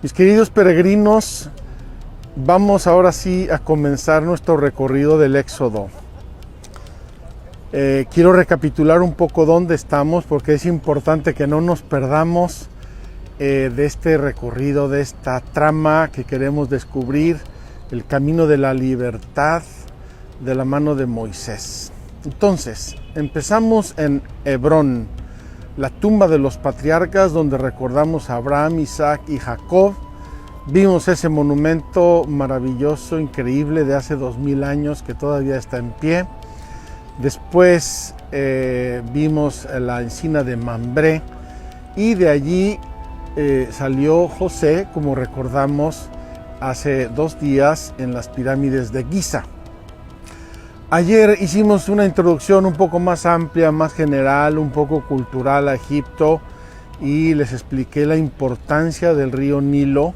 Mis queridos peregrinos, vamos ahora sí a comenzar nuestro recorrido del Éxodo. Quiero recapitular un poco dónde estamos porque es importante que no nos perdamos de este recorrido, de esta trama que queremos descubrir, el camino de la libertad de la mano de Moisés. Entonces, empezamos en Hebrón, la tumba de los patriarcas, donde recordamos a Abraham, Isaac y Jacob. Vimos ese monumento maravilloso, increíble, de hace 2000 años que todavía está en pie. Después vimos la encina de Mambré y de allí salió José, como recordamos hace 2 días, en las pirámides de Giza. Ayer hicimos una introducción un poco más amplia, más general, un poco cultural a Egipto y les expliqué la importancia del río Nilo,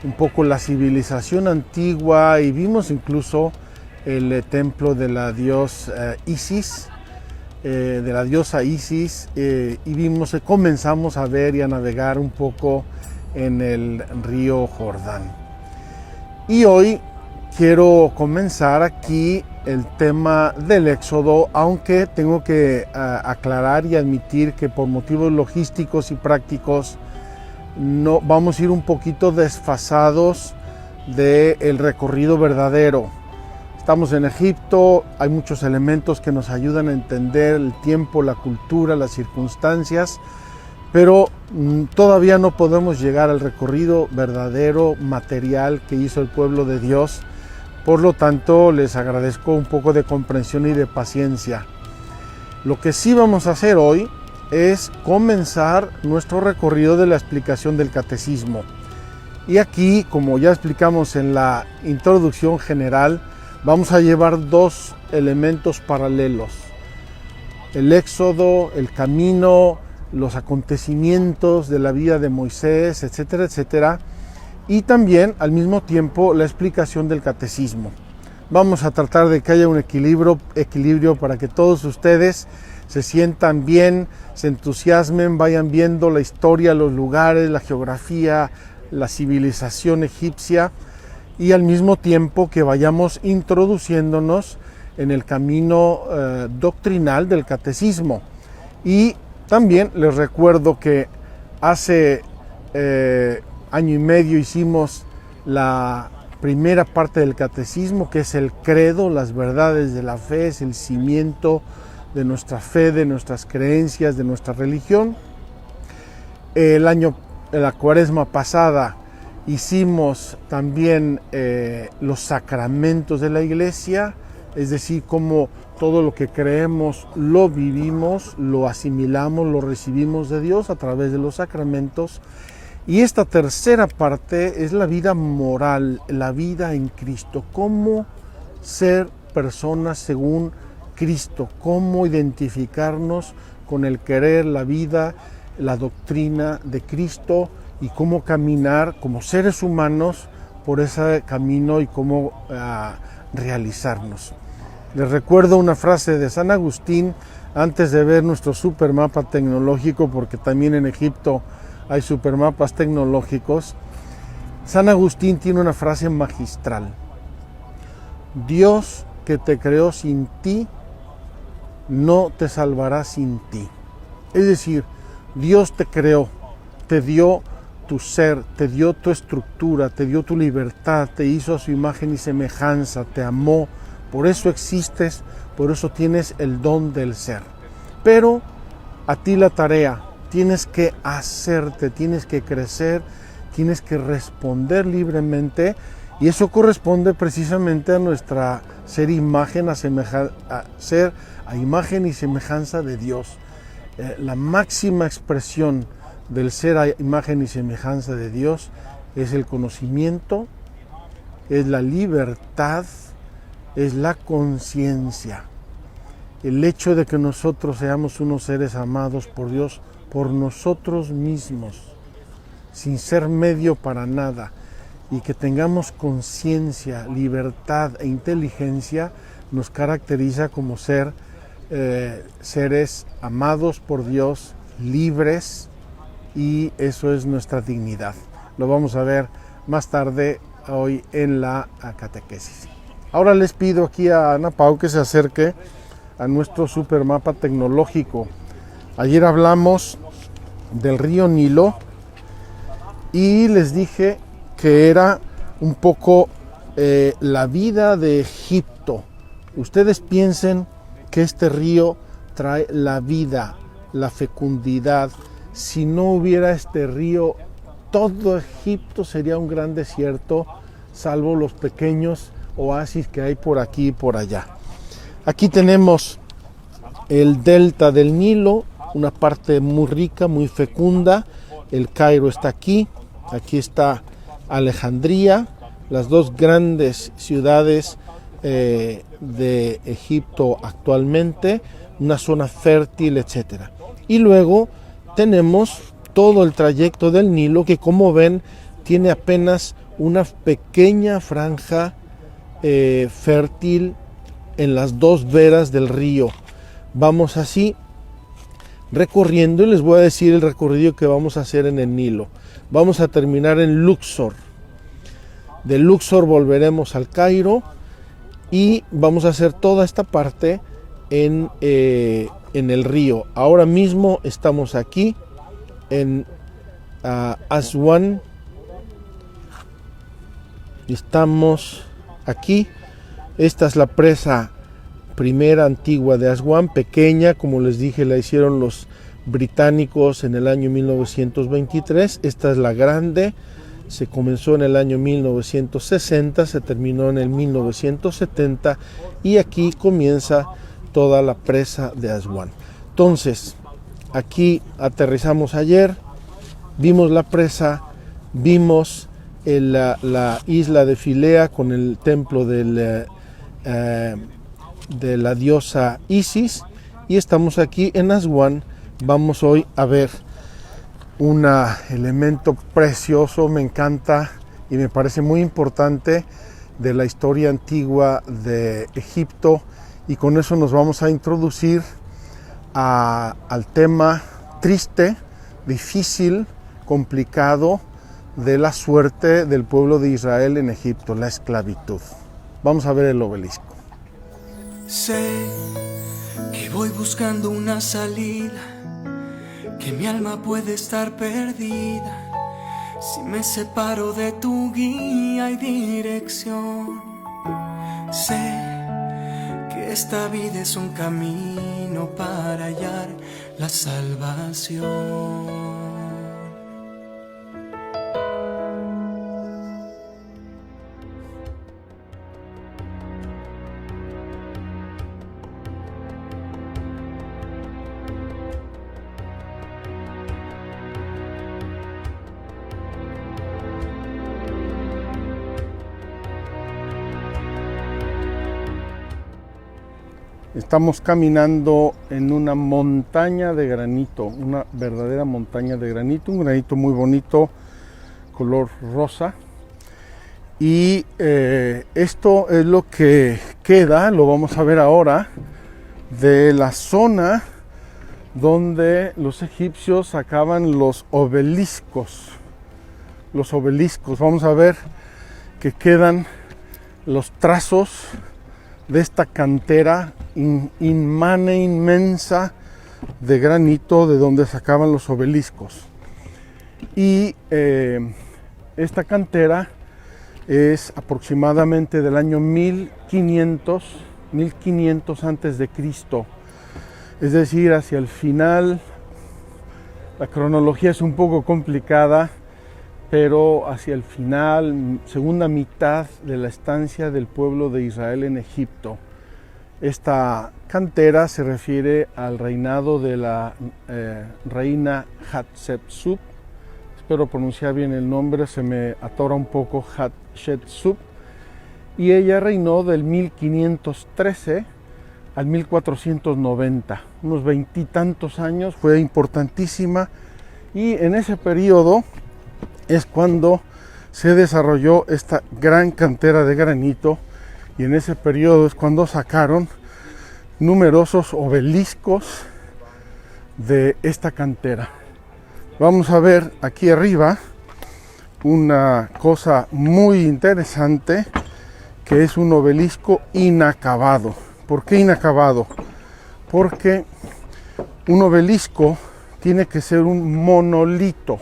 un poco la civilización antigua y vimos incluso el templo de la diosa Isis, y comenzamos a ver y a navegar un poco en el río Jordán. Y hoy quiero comenzar aquí el tema del Éxodo, aunque tengo que aclarar y admitir que por motivos logísticos y prácticos no vamos a ir un poquito desfasados del recorrido verdadero. Estamos en Egipto, hay muchos elementos que nos ayudan a entender el tiempo, la cultura, las circunstancias, pero todavía no podemos llegar al recorrido verdadero, material que hizo el pueblo de Dios. Por lo tanto, les agradezco un poco de comprensión y de paciencia. Lo que sí vamos a hacer hoy es comenzar nuestro recorrido de la explicación del catecismo. Y aquí, como ya explicamos en la introducción general, vamos a llevar 2 elementos paralelos: el Éxodo, el camino, los acontecimientos de la vida de Moisés, etcétera, etcétera, y también al mismo tiempo la explicación del catecismo. Vamos a tratar de que haya un equilibrio para que todos ustedes se sientan bien, se entusiasmen, vayan viendo la historia, los lugares, la geografía, la civilización egipcia, y al mismo tiempo que vayamos introduciéndonos en el camino doctrinal del catecismo. Y también les recuerdo que hace año y medio hicimos la primera parte del catecismo, que es el credo, las verdades de la fe, es el cimiento de nuestra fe, de nuestras creencias, de nuestra religión. La cuaresma pasada hicimos también los sacramentos de la iglesia, es decir, cómo todo lo que creemos lo vivimos, lo asimilamos, lo recibimos de Dios a través de los sacramentos. Y esta tercera parte es la vida moral, la vida en Cristo, cómo ser personas según Cristo, cómo identificarnos con el querer, la vida, la doctrina de Cristo y cómo caminar como seres humanos por ese camino y cómo realizarnos. Les recuerdo una frase de San Agustín antes de ver nuestro supermapa tecnológico, porque también en Egipto hay supermapas tecnológicos. San Agustín tiene una frase magistral: Dios que te creó sin ti, no te salvará sin ti. Es decir, Dios te creó, te dio tu ser, te dio tu estructura, te dio tu libertad, te hizo a su imagen y semejanza, te amó, por eso existes, por eso tienes el don del ser. Pero a ti la tarea, tienes que hacerte, tienes que crecer, tienes que responder libremente, y eso corresponde precisamente a nuestra ser imagen, ser a imagen y semejanza de Dios. La máxima expresión del ser a imagen y semejanza de Dios es el conocimiento, es la libertad, es la conciencia. El hecho de que nosotros seamos unos seres amados por Dios, por nosotros mismos, sin ser medio para nada, y que tengamos conciencia, libertad e inteligencia, nos caracteriza como seres amados por Dios, libres, y eso es nuestra dignidad. lo vamos a ver más tarde hoy en la catequesis. Ahora les pido aquí a Ana Pau que se acerque a nuestro supermapa tecnológico. Ayer hablamos del río Nilo y les dije que era un poco la vida de Egipto. Ustedes piensen que este río trae la vida, la fecundidad. Si no hubiera este río, todo Egipto sería un gran desierto, salvo los pequeños oasis que hay por aquí y por allá. Aquí tenemos el delta del Nilo, una parte muy rica, muy fecunda. El Cairo está aquí, aquí está Alejandría, las dos grandes ciudades de Egipto actualmente, una zona fértil, etc. Y luego tenemos todo el trayecto del Nilo que, como ven, tiene apenas una pequeña franja fértil en las dos veras del río. Vamos así recorriendo y les voy a decir el recorrido que vamos a hacer en el Nilo. Vamos a terminar en Luxor. De Luxor volveremos al Cairo y vamos a hacer toda esta parte en el río. Ahora mismo estamos aquí en Aswan. Estamos aquí. Esta es la presa primera antigua de Aswan, pequeña, como les dije, la hicieron los británicos en el año 1923. Esta es la grande, se comenzó en el año 1960, se terminó en el 1970 y aquí comienza toda la presa de Aswan. Entonces, aquí aterrizamos ayer, vimos la presa, vimos la isla de Filea con el templo de la diosa Isis y estamos aquí en Aswan. Vamos hoy a ver un elemento precioso, me encanta y me parece muy importante de la historia antigua de Egipto, y con eso nos vamos a introducir al tema triste, difícil, complicado de la suerte del pueblo de Israel en Egipto, la esclavitud. Vamos a ver el obelisco. Sé que voy buscando una salida, que mi alma puede estar perdida si me separo de tu guía y dirección. Sé que esta vida es un camino para hallar la salvación. Estamos caminando en una montaña de granito, una verdadera montaña de granito, un granito muy bonito, color rosa. Y esto es lo que queda, lo vamos a ver ahora, de la zona donde los egipcios sacaban los obeliscos. Los obeliscos, vamos a ver que quedan los trazos de esta cantera inmensa de granito de donde sacaban los obeliscos. Y esta cantera es aproximadamente del año 1500 antes de Cristo. Es decir, hacia el final, la cronología es un poco complicada, pero hacia el final, segunda mitad de la estancia del pueblo de Israel en Egipto. Esta cantera se refiere al reinado de la reina Hatshepsut. Espero pronunciar bien el nombre, se me atora un poco, Hatshepsut. Y ella reinó del 1513 al 1490, unos veintitantos años, fue importantísima. Y en ese periodo es cuando se desarrolló esta gran cantera de granito, y en ese periodo es cuando sacaron numerosos obeliscos de esta cantera. Vamos a ver aquí arriba una cosa muy interesante, que es un obelisco inacabado. ¿Por qué inacabado? Porque un obelisco tiene que ser un monolito,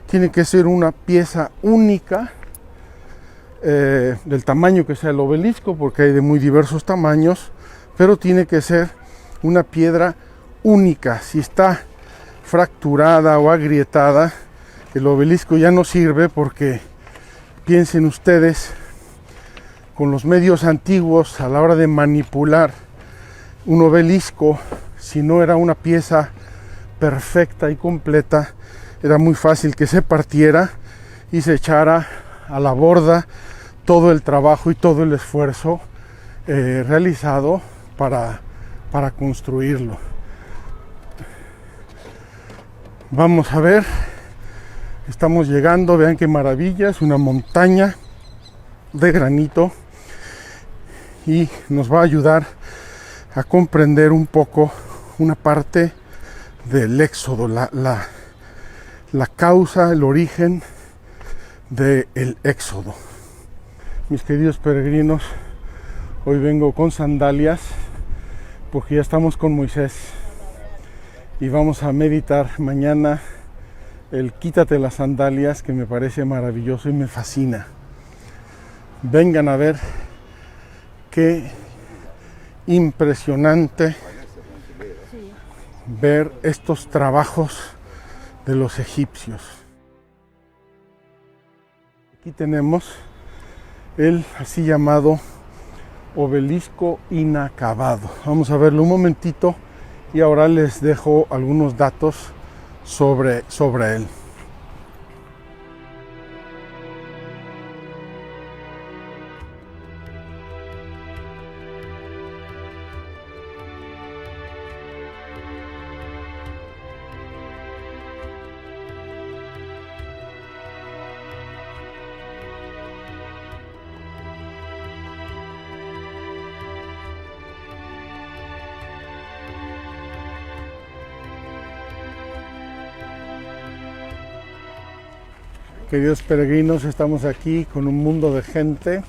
tiene que ser una pieza única, del tamaño que sea el obelisco, porque hay de muy diversos tamaños, pero tiene que ser una piedra única. Si está fracturada o agrietada, el obelisco ya no sirve, porque piensen ustedes, con los medios antiguos a la hora de manipular un obelisco, si no era una pieza perfecta y completa, era muy fácil que se partiera y se echara a la borda todo el trabajo y todo el esfuerzo realizado para construirlo. Vamos a ver, estamos llegando, vean qué maravilla, es una montaña de granito y nos va a ayudar a comprender un poco una parte del éxodo, la causa, el origen del éxodo. Mis queridos peregrinos, hoy vengo con sandalias porque ya estamos con Moisés y vamos a meditar mañana el quítate las sandalias, que me parece maravilloso y me fascina. Vengan a ver qué impresionante ver estos trabajos de los egipcios. Aquí tenemos el así llamado obelisco inacabado. Vamos a verlo un momentito y ahora les dejo algunos datos sobre él. Queridos peregrinos, estamos aquí con un mundo de gente.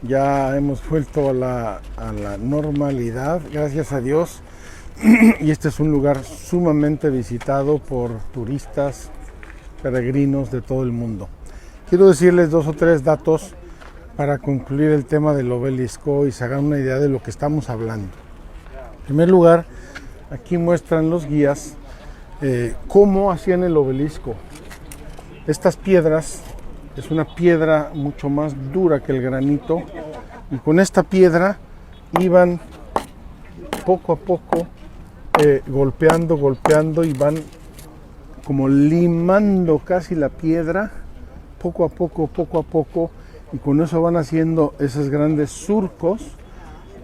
Ya hemos vuelto a la normalidad, gracias a Dios. Y este es un lugar sumamente visitado por turistas, peregrinos de todo el mundo. Quiero decirles 2 o 3 datos para concluir el tema del obelisco y se hagan una idea de lo que estamos hablando. En primer lugar, aquí muestran los guías cómo hacían el obelisco. Estas piedras, es una piedra mucho más dura que el granito, y con esta piedra iban poco a poco golpeando y van como limando casi la piedra, poco a poco, y con eso van haciendo esos grandes surcos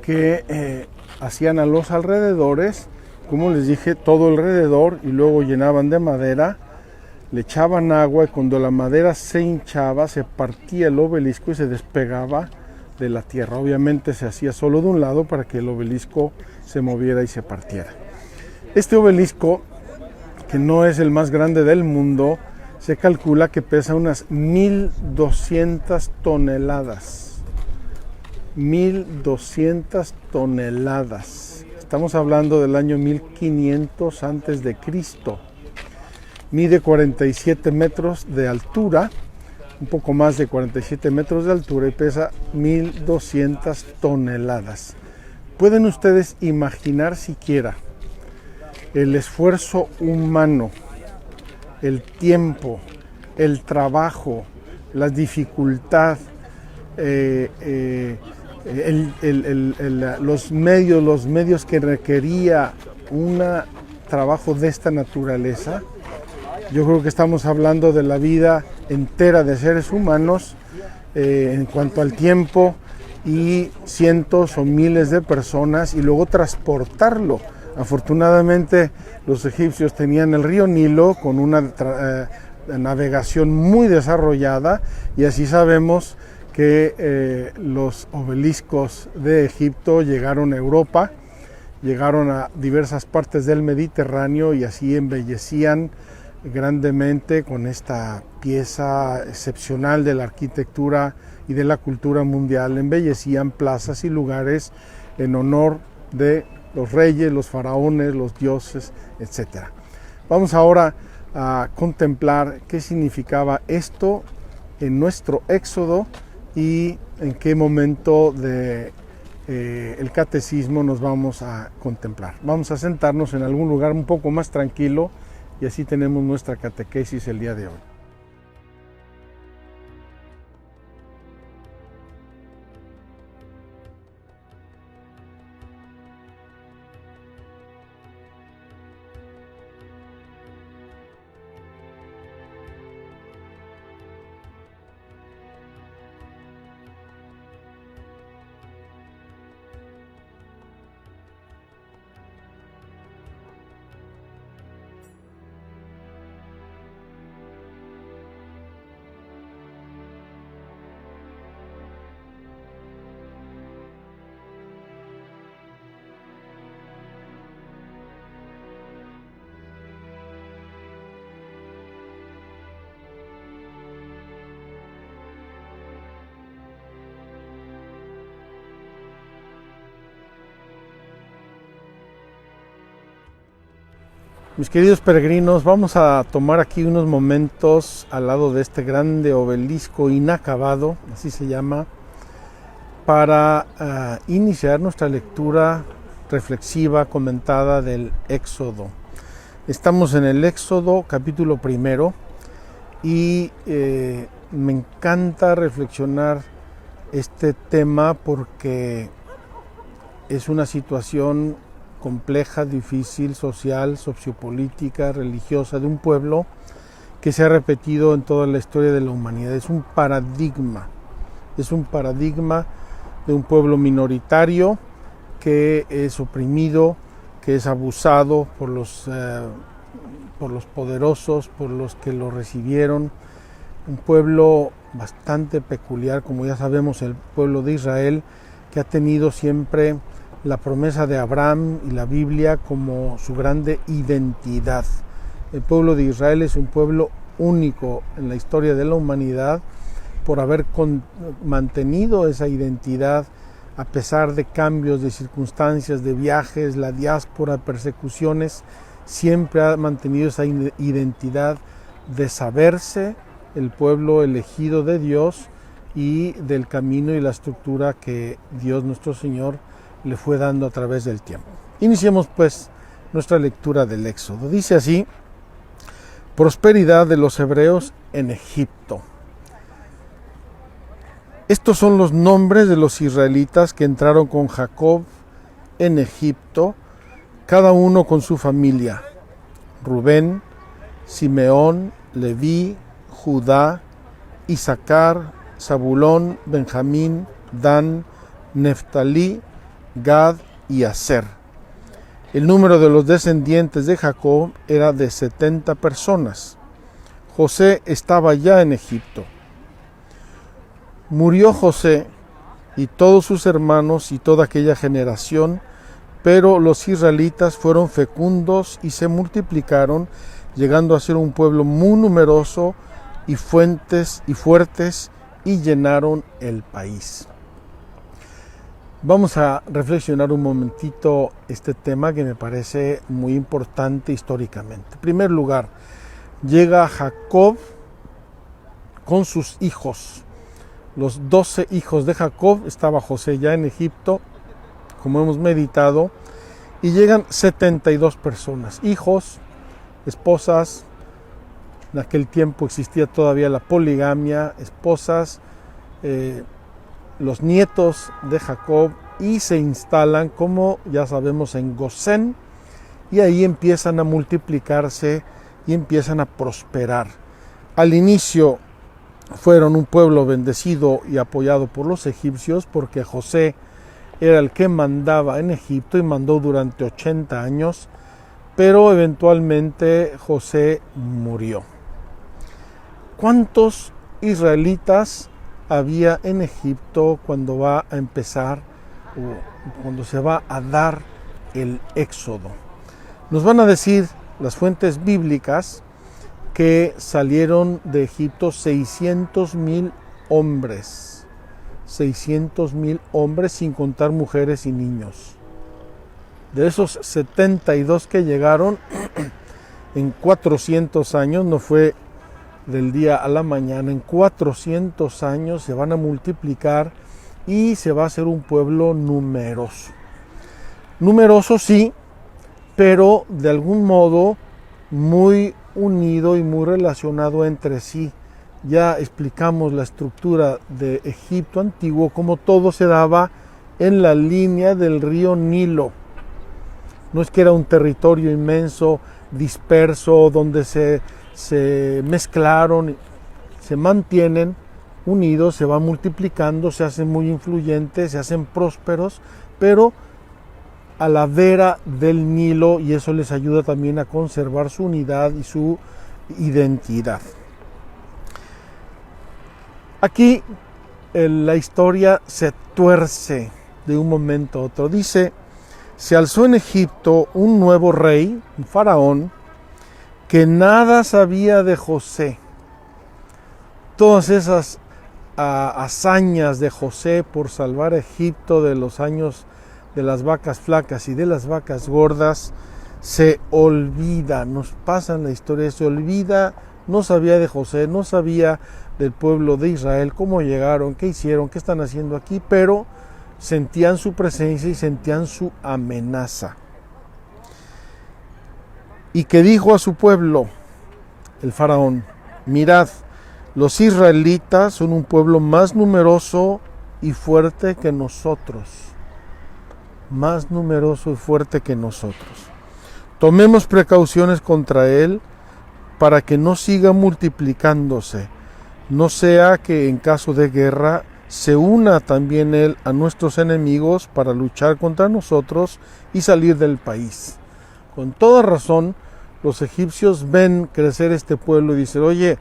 que hacían a los alrededores, como les dije, todo alrededor, y luego llenaban de madera, le echaban agua, y cuando la madera se hinchaba, se partía el obelisco y se despegaba de la tierra. Obviamente se hacía solo de un lado para que el obelisco se moviera y se partiera. Este obelisco, que no es el más grande del mundo, se calcula que pesa unas 1.200 toneladas. 1.200 toneladas. Estamos hablando del año 1500 antes de Cristo. Mide 47 metros de altura, un poco más de 47 metros de altura, y pesa 1.200 toneladas. ¿Pueden ustedes imaginar siquiera el esfuerzo humano, el tiempo, el trabajo, la dificultad, los medios que requería un trabajo de esta naturaleza? Yo creo que estamos hablando de la vida entera de seres humanos en cuanto al tiempo, y cientos o miles de personas, y luego transportarlo. Afortunadamente los egipcios tenían el río Nilo con una navegación muy desarrollada, y así sabemos que los obeliscos de Egipto llegaron a Europa, llegaron a diversas partes del Mediterráneo, y así embellecían grandemente con esta pieza excepcional de la arquitectura y de la cultura mundial. Embellecían plazas y lugares en honor de los reyes, los faraones, los dioses, etc. Vamos ahora a contemplar qué significaba esto en nuestro éxodo y en qué momento de el catecismo nos vamos a contemplar. Vamos a sentarnos en algún lugar un poco más tranquilo y así tenemos nuestra catequesis el día de hoy. Mis queridos peregrinos, vamos a tomar aquí unos momentos al lado de este grande obelisco inacabado, así se llama, para iniciar nuestra lectura reflexiva, comentada del Éxodo. Estamos en el Éxodo capítulo 1 y me encanta reflexionar este tema porque es una situación compleja, difícil, social, sociopolítica, religiosa de un pueblo que se ha repetido en toda la historia de la humanidad. Es un paradigma de un pueblo minoritario que es oprimido, que es abusado por los poderosos, por los que lo recibieron. Un pueblo bastante peculiar, como ya sabemos, el pueblo de Israel, que ha tenido siempre la promesa de Abraham y la Biblia como su grande identidad. El pueblo de Israel es un pueblo único en la historia de la humanidad por haber mantenido esa identidad a pesar de cambios, de circunstancias, de viajes, la diáspora, persecuciones. Siempre ha mantenido esa identidad de saberse el pueblo elegido de Dios y del camino y la estructura que Dios nuestro Señor le fue dando a través del tiempo. Iniciemos pues nuestra lectura del Éxodo. Dice así: prosperidad de los hebreos en Egipto. Estos son los nombres de los israelitas que entraron con Jacob en Egipto, cada uno con su familia: Rubén, Simeón, Leví, Judá, Isaacar, Zabulón, Benjamín, Dan, Neftalí, Gad y Aser. El número de los descendientes de Jacob era de 70 personas. José estaba ya en Egipto. Murió José y todos sus hermanos y toda aquella generación, pero los israelitas fueron fecundos y se multiplicaron, llegando a ser un pueblo muy numeroso y fuertes y llenaron el país. Vamos a reflexionar un momentito este tema que me parece muy importante históricamente. En primer lugar, llega Jacob con sus hijos. Los 12 hijos de Jacob, estaba José ya en Egipto, como hemos meditado, y llegan 72 personas, hijos, esposas. En aquel tiempo existía todavía la poligamia, esposas, los nietos de Jacob, y se instalan, como ya sabemos, en Gosén, y ahí empiezan a multiplicarse y empiezan a prosperar. Al inicio fueron un pueblo bendecido y apoyado por los egipcios, porque José era el que mandaba en Egipto y mandó durante 80 años, pero eventualmente José murió. ¿Cuántos israelitas había en Egipto cuando va a empezar o cuando se va a dar el Éxodo? Nos van a decir las fuentes bíblicas que salieron de Egipto 600,000 hombres. 600,000 hombres, sin contar mujeres y niños. De esos 72 que llegaron en 400 años, no fue del día a la mañana, en 400 años se van a multiplicar y se va a hacer un pueblo numeroso. Numeroso sí, pero de algún modo muy unido y muy relacionado entre sí. Ya explicamos la estructura de Egipto antiguo, como todo se daba en la línea del río Nilo. No es que era un territorio inmenso, disperso, donde se mezclaron, se mantienen unidos, se van multiplicando, se hacen muy influyentes, se hacen prósperos, pero a la vera del Nilo, y eso les ayuda también a conservar su unidad y su identidad. Aquí la historia se tuerce de un momento a otro. Dice: se alzó en Egipto un nuevo rey, un faraón, que nada sabía de José. Todas esas hazañas de José por salvar a Egipto de los años de las vacas flacas y de las vacas gordas, se olvida, nos pasa en la historia, se olvida, no sabía de José, no sabía del pueblo de Israel, cómo llegaron, qué hicieron, qué están haciendo aquí, pero sentían su presencia y sentían su amenaza. Y que dijo a su pueblo, el faraón: mirad, los israelitas son un pueblo más numeroso y fuerte que nosotros. Más numeroso y fuerte que nosotros. Tomemos precauciones contra él para que no siga multiplicándose, no sea que en caso de guerra se una también él a nuestros enemigos para luchar contra nosotros y salir del país. Con toda razón, los egipcios ven crecer este pueblo y dicen: oye,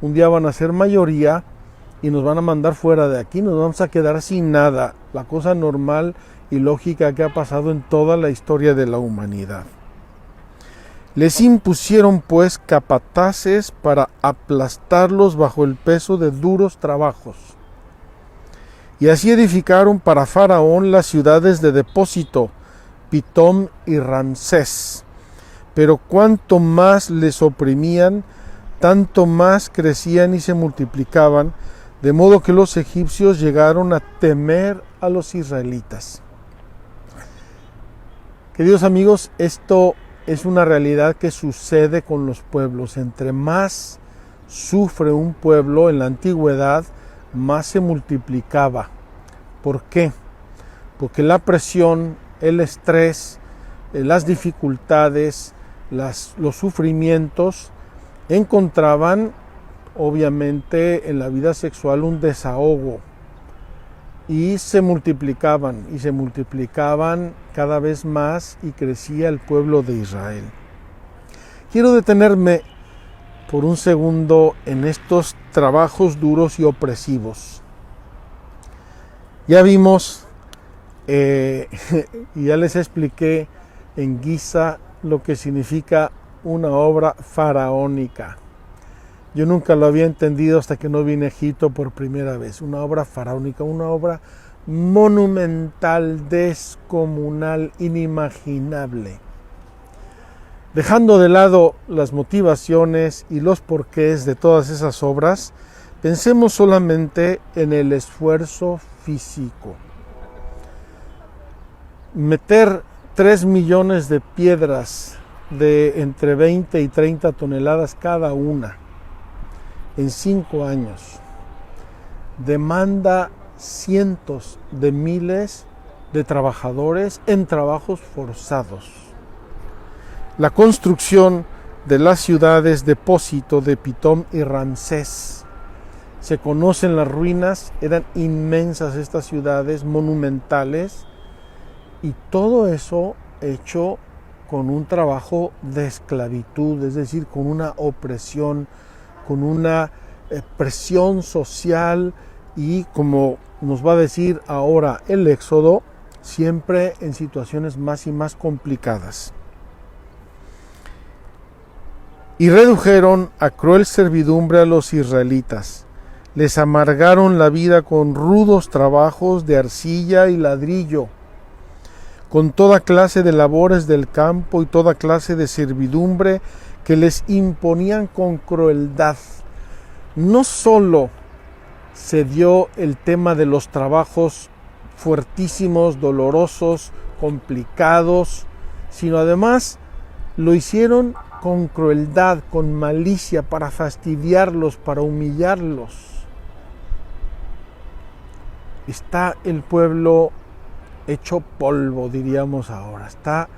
un día van a ser mayoría y nos van a mandar fuera de aquí, nos vamos a quedar sin nada. La cosa normal y lógica que ha pasado en toda la historia de la humanidad. Les impusieron pues capataces para aplastarlos bajo el peso de duros trabajos. Y así edificaron para Faraón las ciudades de depósito, Pitom y Ramsés. Pero cuanto más les oprimían, tanto más crecían y se multiplicaban, de modo que los egipcios llegaron a temer a los israelitas. Queridos amigos, esto es una realidad que sucede con los pueblos. Entre más sufre un pueblo en la antigüedad, más se multiplicaba. ¿Por qué? Porque la presión, el estrés, las dificultades, los sufrimientos encontraban obviamente en la vida sexual un desahogo. Y se multiplicaban cada vez más y crecía el pueblo de Israel. Quiero detenerme por un segundo en estos trabajos duros y opresivos. Ya vimos y ya les expliqué en Giza lo que significa una obra faraónica. Yo nunca lo había entendido hasta que no vine a Egipto por primera vez. Una obra faraónica, una obra monumental, descomunal, inimaginable. Dejando de lado las motivaciones y los porqués de todas esas obras, pensemos solamente en el esfuerzo físico. Meter 3 millones de piedras de entre 20 y 30 toneladas cada una en 5 años demanda cientos de miles de trabajadores en trabajos forzados. La construcción de las ciudades depósito de Pitom y Ramsés. Se conocen las ruinas, eran inmensas estas ciudades monumentales, y todo eso hecho con un trabajo de esclavitud, es decir, con una opresión, con una presión social, y como nos va a decir ahora el Éxodo, siempre en situaciones más y más complicadas. Y redujeron a cruel servidumbre a los israelitas. Les amargaron la vida con rudos trabajos de arcilla y ladrillo, con toda clase de labores del campo y toda clase de servidumbre que les imponían con crueldad. No solo se dio el tema de los trabajos fuertísimos, dolorosos, complicados, sino además lo hicieron con crueldad, con malicia, para fastidiarlos, para humillarlos. Está el pueblo hecho polvo, diríamos ahora. Está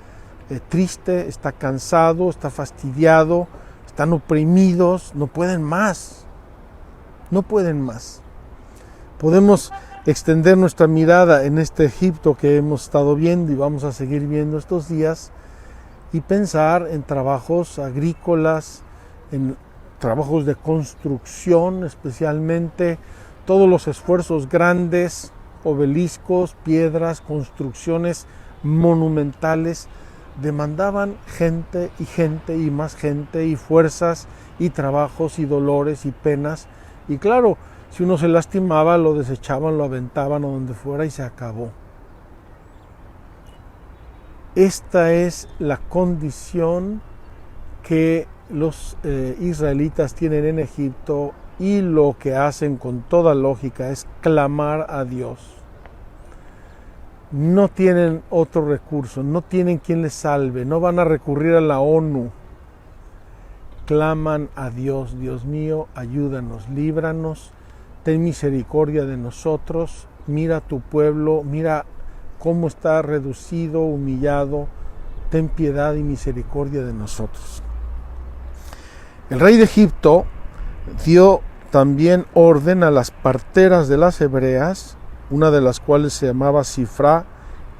triste, está cansado, está fastidiado, están oprimidos, no pueden más. No pueden más. Podemos extender nuestra mirada en este Egipto que hemos estado viendo y vamos a seguir viendo estos días y pensar en trabajos agrícolas, en trabajos de construcción, especialmente todos los esfuerzos grandes, obeliscos, piedras, construcciones monumentales, demandaban gente y más gente y fuerzas y trabajos y dolores y penas. Y claro, si uno se lastimaba, lo desechaban, lo aventaban o donde fuera y se acabó. Esta es la condición que los israelitas tienen en Egipto, y lo que hacen con toda lógica es clamar a Dios. No tienen otro recurso, no tienen quien les salve, no van a recurrir a la ONU. Claman a Dios: Dios mío, ayúdanos, líbranos, ten misericordia de nosotros, mira a tu pueblo, mira cómo está reducido, humillado, ten piedad y misericordia de nosotros. El rey de Egipto dio también orden a las parteras de las hebreas, una de las cuales se llamaba Sifra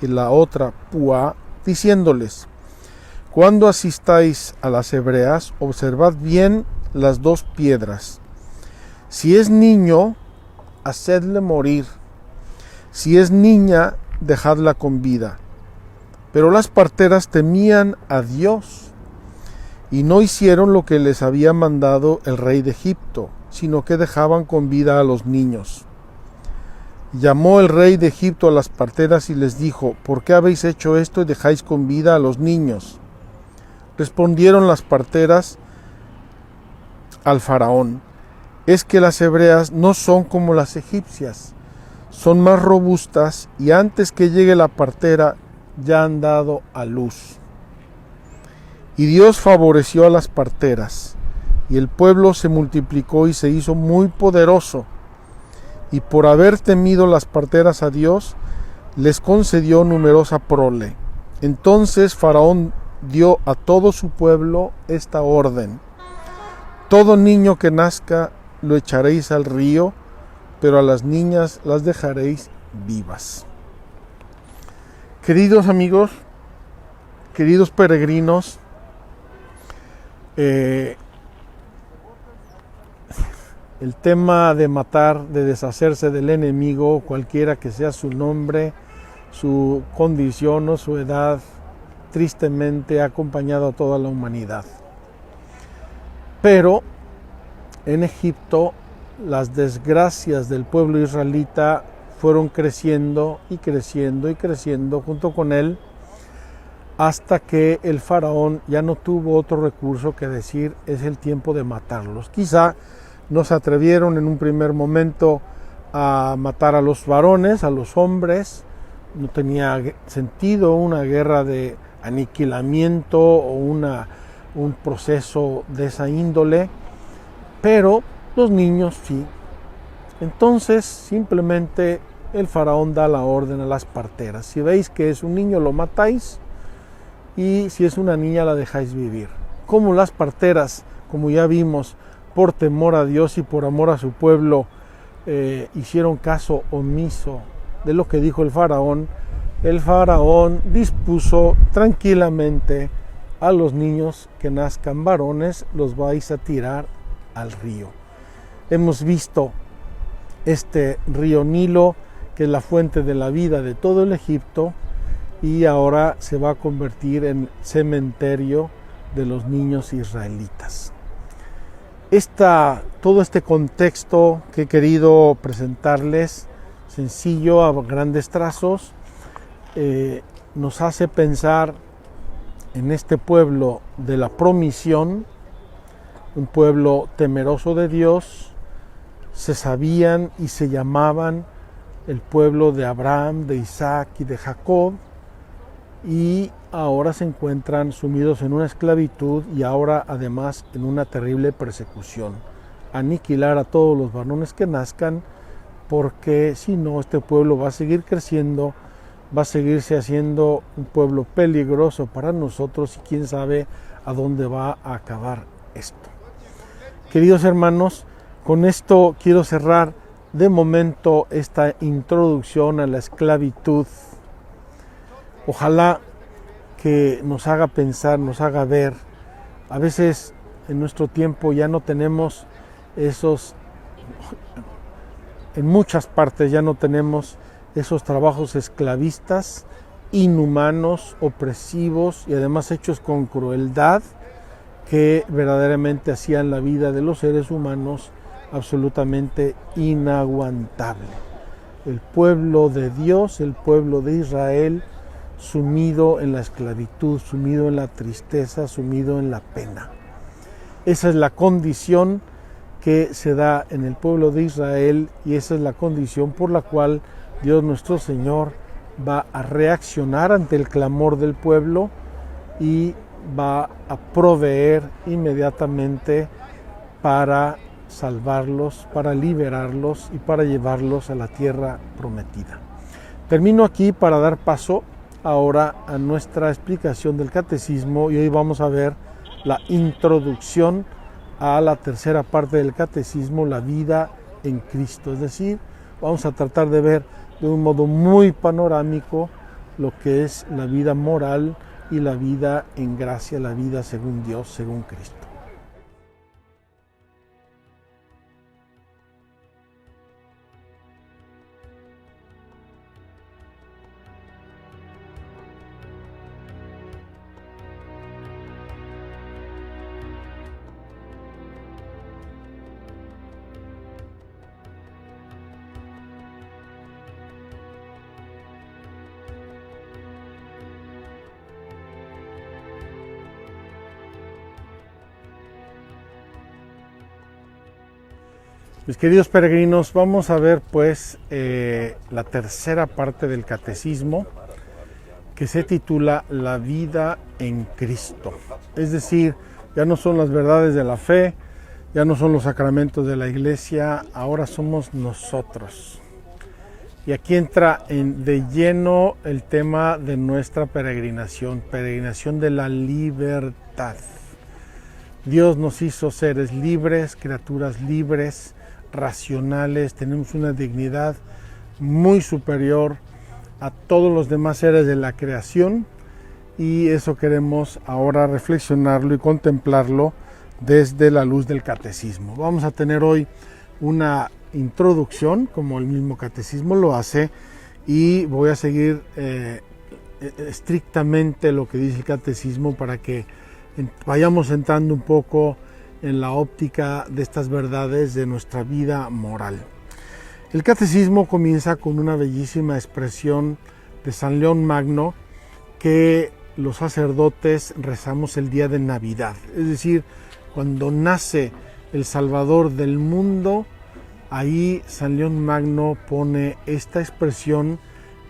y la otra Púa, diciéndoles: cuando asistáis a las hebreas, observad bien las dos piedras. Si es niño, hacedle morir. Si es niña, dejadla con vida. Pero las parteras temían a Dios y no hicieron lo que les había mandado el rey de Egipto, sino que dejaban con vida a los niños. Llamó el rey de Egipto a las parteras y les dijo: ¿por qué habéis hecho esto y dejáis con vida a los niños? Respondieron las parteras al faraón: es que las hebreas no son como las egipcias, son más robustas y antes que llegue la partera ya han dado a luz. Y Dios favoreció a las parteras, y el pueblo se multiplicó y se hizo muy poderoso, y por haber temido las parteras a Dios, les concedió numerosa prole. Entonces Faraón dio a todo su pueblo esta orden: todo niño que nazca lo echaréis al río, pero a las niñas las dejaréis vivas. Queridos amigos, queridos peregrinos, el tema de matar, de deshacerse del enemigo, cualquiera que sea su nombre, su condición o su edad, tristemente ha acompañado a toda la humanidad. Pero en Egipto las desgracias del pueblo israelita fueron creciendo y creciendo y creciendo junto con él, hasta que el faraón ya no tuvo otro recurso que decir: es el tiempo de matarlos. Quizá no se atrevieron en un primer momento a matar a los varones, a los hombres. No tenía sentido una guerra de aniquilamiento o un proceso de esa índole, pero los niños sí. Entonces simplemente el faraón da la orden a las parteras: si veis que es un niño, lo matáis, y si es una niña, la dejáis vivir. Como las parteras, como ya vimos, por temor a Dios y por amor a su pueblo, hicieron caso omiso de lo que dijo el faraón dispuso tranquilamente: a los niños que nazcan varones los vais a tirar al río. Hemos visto este río Nilo, que es la fuente de la vida de todo el Egipto, y ahora se va a convertir en cementerio de los niños israelitas. Todo este contexto que he querido presentarles, sencillo, a grandes trazos, nos hace pensar en este pueblo de la promisión, un pueblo temeroso de Dios. Se sabían y se llamaban el pueblo de Abraham, de Isaac y de Jacob, y ahora se encuentran sumidos en una esclavitud y ahora además en una terrible persecución. Aniquilar a todos los varones que nazcan, porque si no, este pueblo va a seguir creciendo, va a seguirse haciendo un pueblo peligroso para nosotros, y quién sabe a dónde va a acabar esto. Queridos hermanos, con esto quiero cerrar de momento esta introducción a la esclavitud. Ojalá que nos haga pensar, nos haga ver. A veces en nuestro tiempo ya no tenemos en muchas partes ya no tenemos esos trabajos esclavistas, inhumanos, opresivos y además hechos con crueldad, que verdaderamente hacían la vida de los seres humanos absolutamente inaguantable. El pueblo de Dios, el pueblo de Israel, sumido en la esclavitud, sumido en la tristeza, sumido en la pena. Esa es la condición que se da en el pueblo de Israel, y esa es la condición por la cual Dios nuestro Señor va a reaccionar ante el clamor del pueblo y va a proveer inmediatamente para salvarlos, para liberarlos y para llevarlos a la tierra prometida. Termino aquí para dar paso ahora a nuestra explicación del catecismo, y hoy vamos a ver la introducción a la tercera parte del catecismo, la vida en Cristo. Es decir, vamos a tratar de ver de un modo muy panorámico lo que es la vida moral y la vida en gracia, la vida según Dios, según Cristo. Mis queridos peregrinos, vamos a ver pues la tercera parte del catecismo, que se titula La vida en Cristo. Es decir, ya no son las verdades de la fe, ya no son los sacramentos de la iglesia, ahora somos nosotros. Y aquí entra de lleno el tema de nuestra peregrinación de la libertad. Dios nos hizo seres libres, criaturas libres, racionales, tenemos una dignidad muy superior a todos los demás seres de la creación, y eso queremos ahora reflexionarlo y contemplarlo desde la luz del catecismo. Vamos a tener hoy una introducción, como el mismo catecismo lo hace, y voy a seguir estrictamente lo que dice el catecismo para que vayamos entrando un poco en la óptica de estas verdades de nuestra vida moral. El catecismo comienza con una bellísima expresión de San León Magno que los sacerdotes rezamos el día de Navidad. Es decir, cuando nace el Salvador del mundo, ahí San León Magno pone esta expresión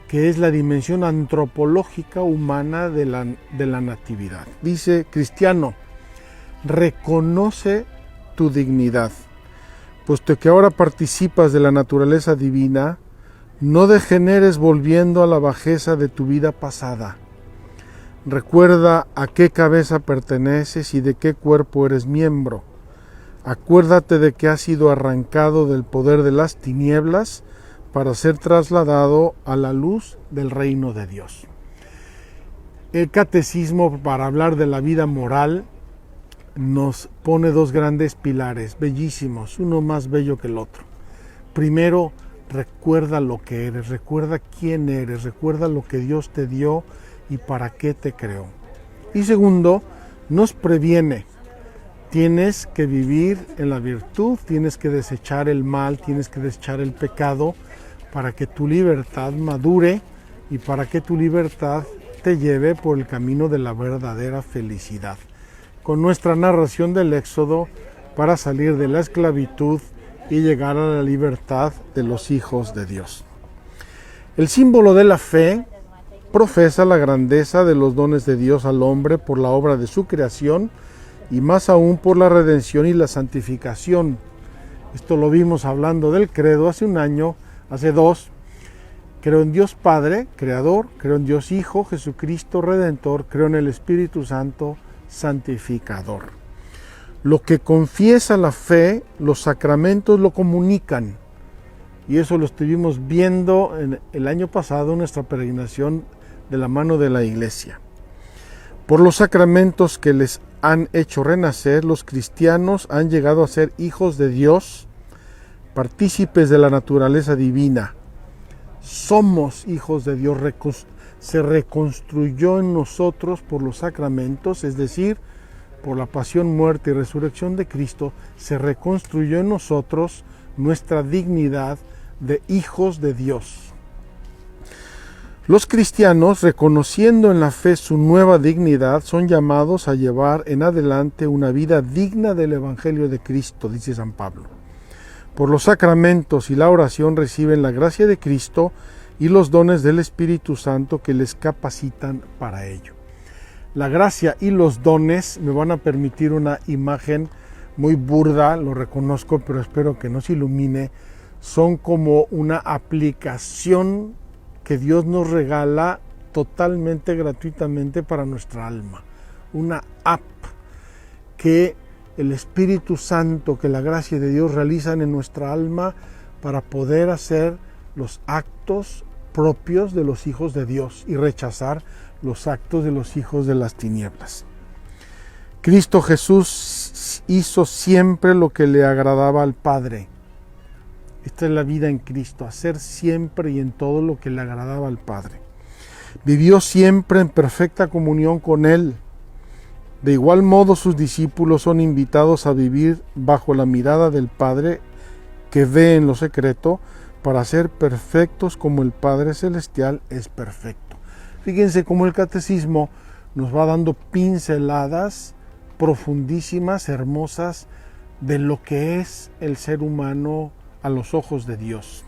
que es la dimensión antropológica humana de la natividad. Dice: cristiano, reconoce tu dignidad, puesto que ahora participas de la naturaleza divina, no degeneres volviendo a la bajeza de tu vida pasada. Recuerda a qué cabeza perteneces y de qué cuerpo eres miembro. Acuérdate de que has sido arrancado del poder de las tinieblas para ser trasladado a la luz del reino de Dios. El catecismo, para hablar de la vida moral, nos pone dos grandes pilares, bellísimos, uno más bello que el otro. Primero, recuerda lo que eres, recuerda quién eres, recuerda lo que Dios te dio y para qué te creó. Y segundo, nos previene. Tienes que vivir en la virtud, tienes que desechar el mal, tienes que desechar el pecado para que tu libertad madure y para que tu libertad te lleve por el camino de la verdadera felicidad. Con nuestra narración del Éxodo para salir de la esclavitud y llegar a la libertad de los hijos de Dios. El símbolo de la fe profesa la grandeza de los dones de Dios al hombre por la obra de su creación y más aún por la redención y la santificación. Esto lo vimos hablando del credo hace un año, hace dos. Creo en Dios Padre, Creador, creo en Dios Hijo, Jesucristo, Redentor, creo en el Espíritu Santo, Santificador. Lo que confiesa la fe, los sacramentos lo comunican. Y eso lo estuvimos viendo el año pasado en nuestra peregrinación de la mano de la Iglesia. Por los sacramentos que les han hecho renacer, los cristianos han llegado a ser hijos de Dios, partícipes de la naturaleza divina. Somos hijos de Dios, se reconstruyó en nosotros por los sacramentos, es decir, por la pasión, muerte y resurrección de Cristo, se reconstruyó en nosotros nuestra dignidad de hijos de Dios. Los cristianos, reconociendo en la fe su nueva dignidad, son llamados a llevar en adelante una vida digna del Evangelio de Cristo, dice San Pablo. Por los sacramentos y la oración reciben la gracia de Cristo y los dones del Espíritu Santo que les capacitan para ello. La gracia y los dones me van a permitir una imagen muy burda, lo reconozco, pero espero que nos ilumine. Son como una aplicación que Dios nos regala totalmente gratuitamente para nuestra alma. Una app que el Espíritu Santo, que la gracia de Dios realizan en nuestra alma para poder hacer los actos propios de los hijos de Dios y rechazar los actos de los hijos de las tinieblas. Cristo Jesús hizo siempre lo que le agradaba al Padre. Esta es la vida en Cristo, hacer siempre y en todo lo que le agradaba al Padre. Vivió siempre en perfecta comunión con Él. De igual modo, sus discípulos son invitados a vivir bajo la mirada del Padre que ve en lo secreto para ser perfectos como el Padre Celestial es perfecto. Fíjense cómo el Catecismo nos va dando pinceladas profundísimas, hermosas, de lo que es el ser humano a los ojos de Dios.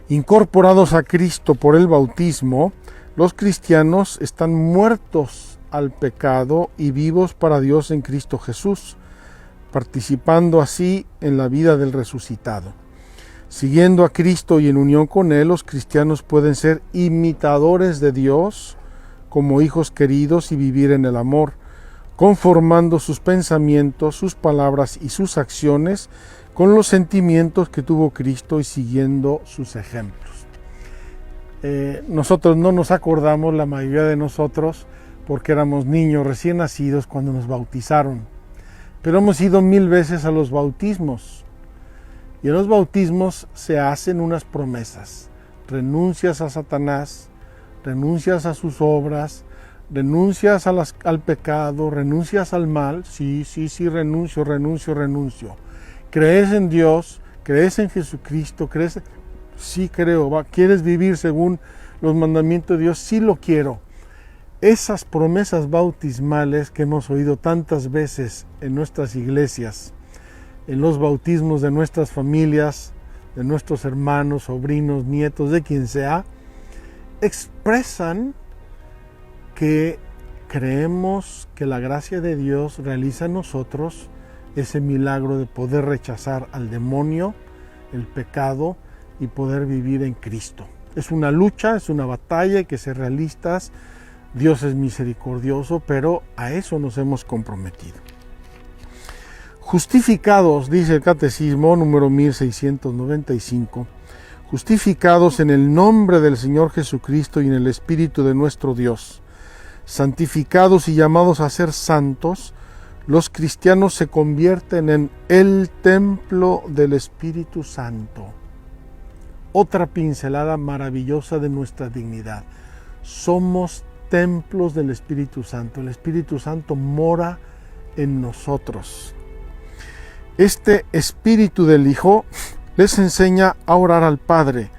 Incorporados a Cristo por el bautismo, los cristianos están muertos al pecado y vivos para Dios en Cristo Jesús, participando así en la vida del resucitado. Siguiendo a Cristo y en unión con Él, los cristianos pueden ser imitadores de Dios como hijos queridos y vivir en el amor, conformando sus pensamientos, sus palabras y sus acciones con los sentimientos que tuvo Cristo y siguiendo sus ejemplos. Nosotros no nos acordamos, la mayoría de nosotros, porque éramos niños recién nacidos cuando nos bautizaron, pero hemos ido 1000 veces a los bautismos. Y en los bautismos se hacen unas promesas. Renuncias a Satanás, renuncias a sus obras, renuncias al pecado, renuncias al mal. Sí, renuncio. ¿Crees en Dios? ¿Crees en Jesucristo? ¿Crees? Sí creo. ¿Quieres vivir según los mandamientos de Dios? Sí lo quiero. Esas promesas bautismales que hemos oído tantas veces en nuestras iglesias, en los bautismos de nuestras familias, de nuestros hermanos, sobrinos, nietos, de quien sea, expresan que creemos que la gracia de Dios realiza en nosotros ese milagro de poder rechazar al demonio, el pecado y poder vivir en Cristo. Es una lucha, es una batalla, hay que ser realistas. Dios es misericordioso, pero a eso nos hemos comprometido. Justificados, dice el Catecismo número 1695, justificados en el nombre del Señor Jesucristo y en el Espíritu de nuestro Dios, santificados y llamados a ser santos, los cristianos se convierten en el templo del Espíritu Santo. Otra pincelada maravillosa de nuestra dignidad. Somos templos del Espíritu Santo. El Espíritu Santo mora en nosotros. Este Espíritu del Hijo les enseña a orar al Padre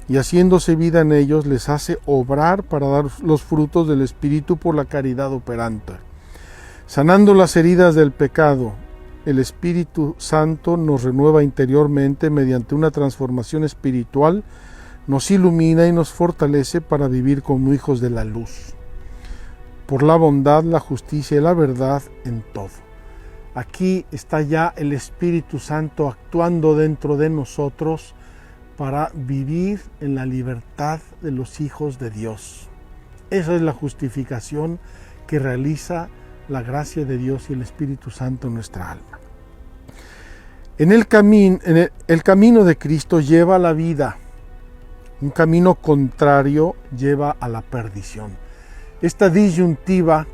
y haciéndose vida en ellos les hace obrar para dar los frutos del Espíritu por la caridad operante. Sanando las heridas del pecado, el Espíritu Santo nos renueva interiormente mediante una transformación espiritual, nos ilumina y nos fortalece para vivir como hijos de la luz, por la bondad, la justicia y la verdad en todo. Aquí está ya el Espíritu Santo actuando dentro de nosotros para vivir en la libertad de los hijos de Dios. Esa es la justificación que realiza la gracia de Dios y el Espíritu Santo en nuestra alma. El camino de Cristo lleva a la vida. Un camino contrario lleva a la perdición. Esta disyuntiva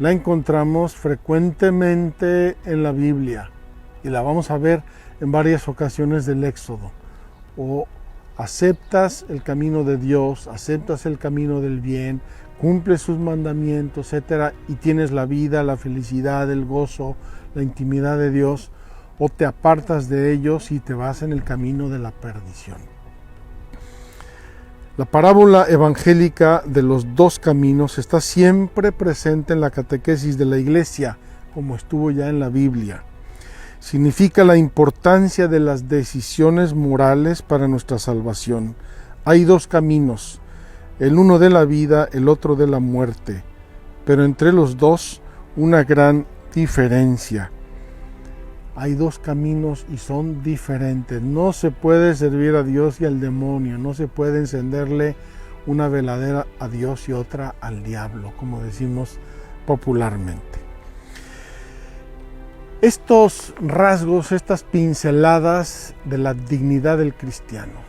la encontramos frecuentemente en la Biblia y la vamos a ver en varias ocasiones del Éxodo. O aceptas el camino de Dios, aceptas el camino del bien, cumples sus mandamientos, etc. y tienes la vida, la felicidad, el gozo, la intimidad de Dios, o te apartas de ellos y te vas en el camino de la perdición. La parábola evangélica de los dos caminos está siempre presente en la catequesis de la Iglesia, como estuvo ya en la Biblia. Significa la importancia de las decisiones morales para nuestra salvación. Hay dos caminos, el uno de la vida, el otro de la muerte, pero entre los dos una gran diferencia. Hay dos caminos y son diferentes. No se puede servir a Dios y al demonio, no se puede encenderle una veladera a Dios y otra al diablo, como decimos popularmente. Estos rasgos, estas pinceladas de la dignidad del cristiano,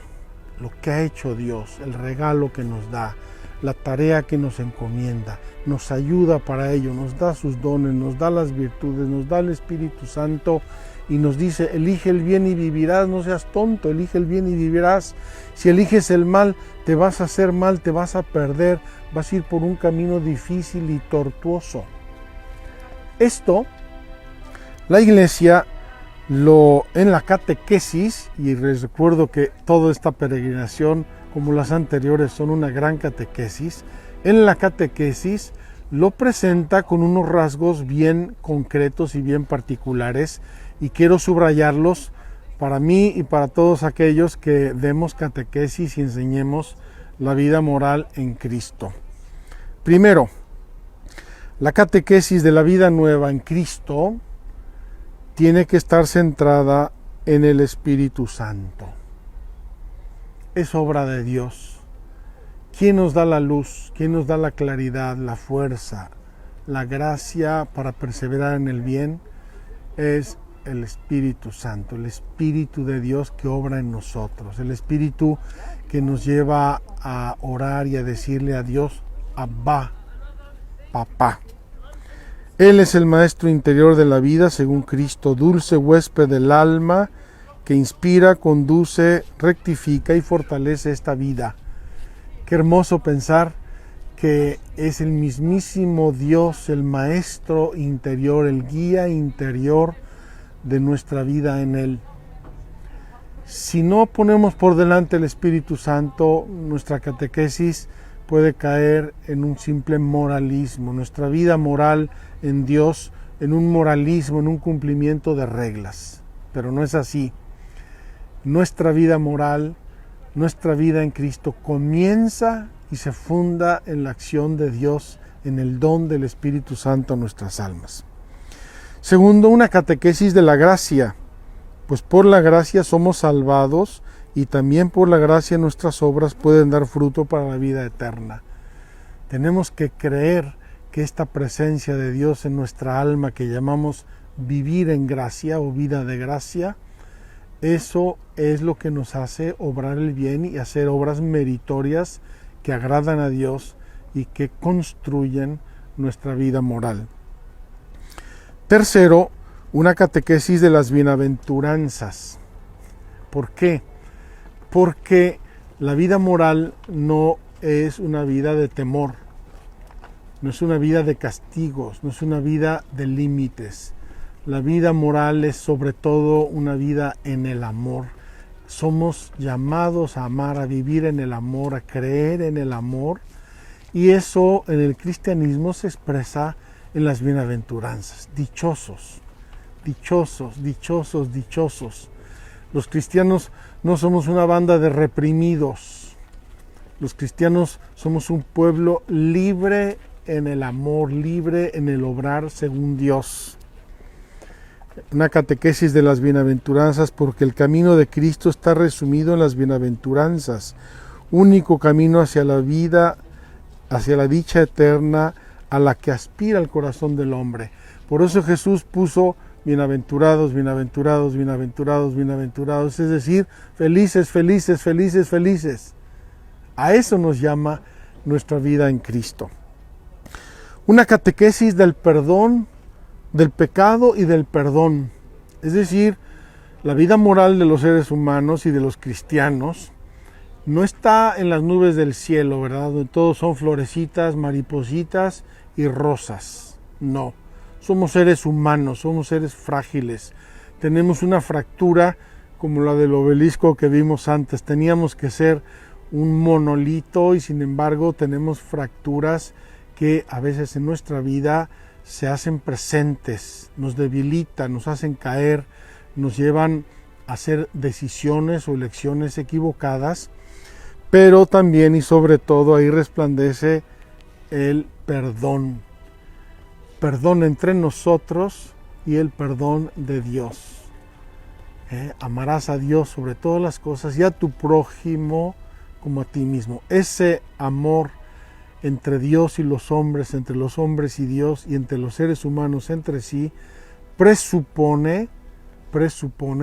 lo que ha hecho Dios, el regalo que nos da, la tarea que nos encomienda, nos ayuda para ello, nos da sus dones, nos da las virtudes, nos da el Espíritu Santo y nos dice, elige el bien y vivirás, no seas tonto, elige el bien y vivirás. Si eliges el mal, te vas a hacer mal, te vas a perder, vas a ir por un camino difícil y tortuoso. Esto la Iglesia en la catequesis, y les recuerdo que toda esta peregrinación, como las anteriores, son una gran catequesis, en la catequesis lo presenta con unos rasgos bien concretos y bien particulares, y quiero subrayarlos para mí y para todos aquellos que demos catequesis y enseñemos la vida moral en Cristo. Primero, la catequesis de la vida nueva en Cristo tiene que estar centrada en el Espíritu Santo. Es obra de Dios. ¿Quién nos da la luz? ¿Quién nos da la claridad, la fuerza, la gracia para perseverar en el bien? Es el Espíritu Santo, el Espíritu de Dios que obra en nosotros, el Espíritu que nos lleva a orar y a decirle a Dios, Abba, Papá. Él es el maestro interior de la vida, según Cristo, dulce huésped del alma, que inspira, conduce, rectifica y fortalece esta vida. Qué hermoso pensar que es el mismísimo Dios, el maestro interior, el guía interior de nuestra vida en Él. Si no ponemos por delante el Espíritu Santo, nuestra catequesis puede caer en un simple moralismo, nuestra vida moral en Dios, en un moralismo, en un cumplimiento de reglas. Pero no es así. Nuestra vida moral, nuestra vida en Cristo comienza y se funda en la acción de Dios, en el don del Espíritu Santo a nuestras almas. Segundo, una catequesis de la gracia, pues por la gracia somos salvados y también por la gracia nuestras obras pueden dar fruto para la vida eterna. Tenemos que creer que esta presencia de Dios en nuestra alma, que llamamos vivir en gracia o vida de gracia, eso es lo que nos hace obrar el bien y hacer obras meritorias que agradan a Dios y que construyen nuestra vida moral. Tercero, una catequesis de las bienaventuranzas. ¿Por qué? Porque la vida moral no es una vida de temor, no es una vida de castigos, no es una vida de límites. La vida moral es sobre todo una vida en el amor. Somos llamados a amar, a vivir en el amor, a creer en el amor, y eso en el cristianismo se expresa en las bienaventuranzas. Dichosos, dichosos, dichosos, dichosos. Los cristianos no somos una banda de reprimidos. Los cristianos somos un pueblo libre en el amor, libre en el obrar según Dios. Una catequesis de las bienaventuranzas, porque el camino de Cristo está resumido en las bienaventuranzas, único camino hacia la vida, hacia la dicha eterna a la que aspira el corazón del hombre. Por eso Jesús puso bienaventurados, bienaventurados, bienaventurados, bienaventurados, es decir, felices, felices, felices, felices. A eso nos llama nuestra vida en Cristo. Una catequesis del perdón, del pecado y del perdón. Es decir, la vida moral de los seres humanos y de los cristianos no está en las nubes del cielo, ¿verdad? Donde todos son florecitas, maripositas y rosas. No, somos seres humanos, somos seres frágiles. Tenemos una fractura como la del obelisco que vimos antes. Teníamos que ser un monolito y sin embargo tenemos fracturas que a veces en nuestra vida se hacen presentes, nos debilitan, nos hacen caer, nos llevan a hacer decisiones o elecciones equivocadas, pero también y sobre todo ahí resplandece el perdón. Perdón entre nosotros y el perdón de Dios. Amarás a Dios sobre todas las cosas y a tu prójimo como a ti mismo. Ese amor entre Dios y los hombres, entre los hombres y Dios y entre los seres humanos entre sí, presupone,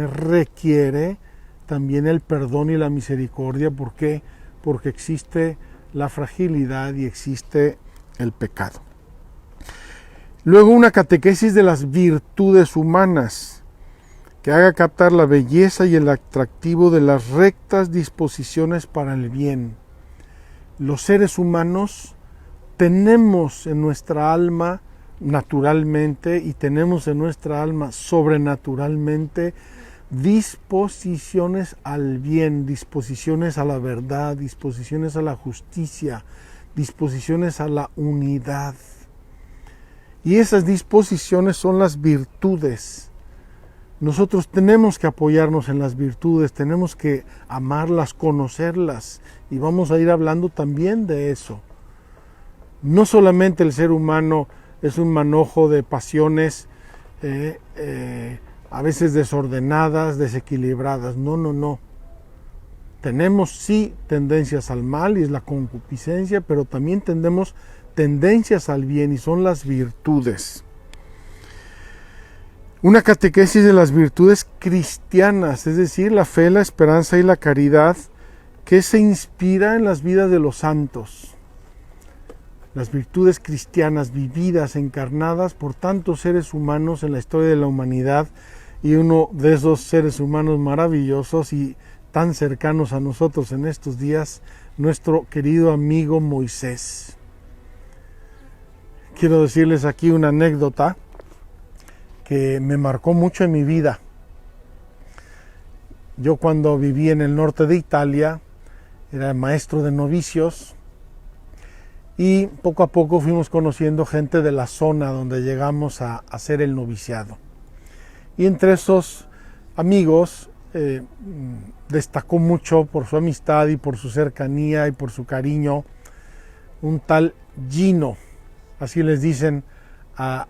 requiere también el perdón y la misericordia. ¿Por qué? Porque existe la fragilidad y existe el pecado. Luego una catequesis de las virtudes humanas que haga captar la belleza y el atractivo de las rectas disposiciones para el bien. Los seres humanos tenemos en nuestra alma naturalmente y tenemos en nuestra alma sobrenaturalmente disposiciones al bien, disposiciones a la verdad, disposiciones a la justicia, disposiciones a la unidad. Y esas disposiciones son las virtudes. Nosotros tenemos que apoyarnos en las virtudes, tenemos que amarlas, conocerlas, y vamos a ir hablando también de eso. No solamente el ser humano es un manojo de pasiones a veces desordenadas, desequilibradas, no. Tenemos sí tendencias al mal y es la concupiscencia, pero también tenemos tendencias al bien y son las virtudes. Una catequesis de las virtudes cristianas, es decir, la fe, la esperanza y la caridad, que se inspira en las vidas de los santos. Las virtudes cristianas vividas, encarnadas por tantos seres humanos en la historia de la humanidad, y uno de esos seres humanos maravillosos y tan cercanos a nosotros en estos días, nuestro querido amigo Moisés. Quiero decirles aquí una anécdota que me marcó mucho en mi vida. Yo cuando viví en el norte de Italia, era maestro de novicios y poco a poco fuimos conociendo gente de la zona donde llegamos a hacer el noviciado. Y entre esos amigos destacó mucho por su amistad y por su cercanía y por su cariño un tal Gino, así les dicen a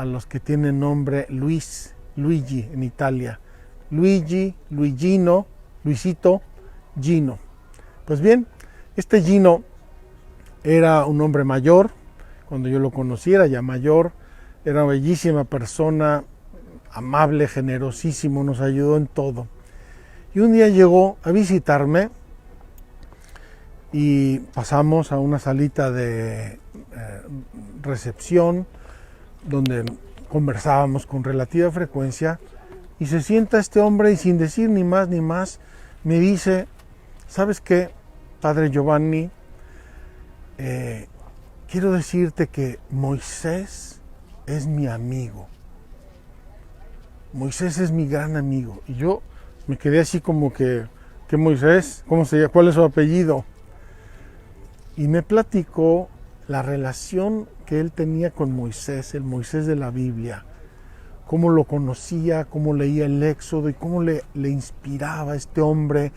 los que tienen nombre Luigi en Italia. Luigi, Luigino, Luisito, Gino. Pues bien, este Gino era un hombre mayor, cuando yo lo conocí era ya mayor, era una bellísima persona, amable, generosísimo, nos ayudó en todo. Y un día llegó a visitarme y pasamos a una salita de recepción donde conversábamos con relativa frecuencia y se sienta este hombre y sin decir ni más ni más me dice: ¿sabes qué, Padre Giovanni? quiero decirte que Moisés es mi amigo. Moisés es mi gran amigo. Y yo me quedé así como que Moisés, ¿cómo se llama? ¿Cuál es su apellido? Y me platicó la relación que él tenía con Moisés, el Moisés de la Biblia. Cómo lo conocía, cómo leía el Éxodo y cómo le inspiraba este hombre